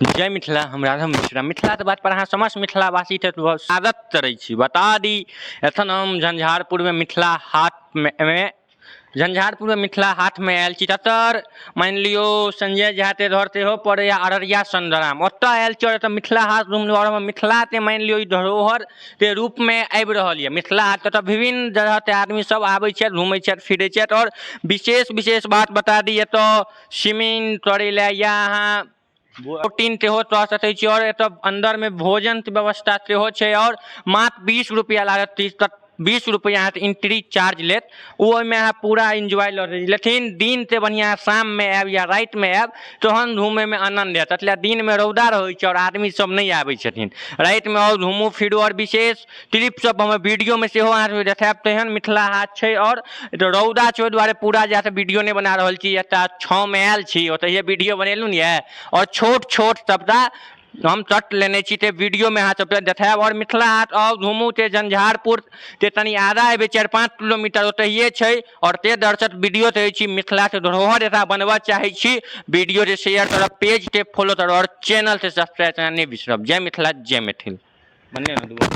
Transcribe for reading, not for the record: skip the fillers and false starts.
जय मिथिला, हम राघव मिश्रा। मिथिला बात पर अहाँ समस्त मिथिलावासी के बहुत स्वागत करै छी। बता दी एखन हम झंझारपुर में मिथिला हाट में मिथिला हाट में आयल छी। ततर मान लियो संजय झा ते घर ते हो पड़े अररिया संग्राम ओतऽ आयल छी। और मिथिला हाट और मिथिला ते मान लियो ई धरोहर के रूप में आबि रहल ये। मिथिला हाट तऽ विभिन्न जगह ते आदमी सब आबै छै, घूमै छै, फिरै छै। और विशेष बात बता दी एतऽ स्विमिंग करे ले या अहाँ प्रोटीन सेहो लऽ सकै छी। और एतऽ अंदर में भोजन के व्यवस्था सेहो छै। और मात्र 20 रुपया लागत, 20 रुपया अहाँ एंट्री चार्ज लेत। ओहिमे अहाँ पूरा एंजॉय लऽ सकै छी। लेकिन दिन से बढ़िया शाम में आयब या राति में आयब तहन घूमे में आनंद आयत। मतलब दिन में रौदा रहै छै और आदमी सब नहीं आबै छथिन। राति में और घूमू फिरू और विशेष क्लिप सब हम वीडियो में सेहो अहाँ देखायब। तेहन मिथिला हाट छै और रौदा छै, ओहि दुआरे पूरा जा वीडियो नहीं बना रहल छी। एतऽ छाँव में आयल छी, ओतहिए वीडियो बनेलहुँ ने। और छोट सबटा हम तट लेने छी ते वीडियो में अहाँ सबके देखायब। और मिथिला हाट और घूमू ते झंझारपुर ते तनी आधा एबे 4-5 किलोमीटर ओतहिए छै। और ते दर्शक वीडियो ते छी मिथिला के धरोहर एता बनबा चाहे छी, वीडियो के शेयर करब, पेज के फॉलो करब और चैनल से सब्सक्राइब करना नहीं बिसरब। जय मिथिला, जय मैथिल।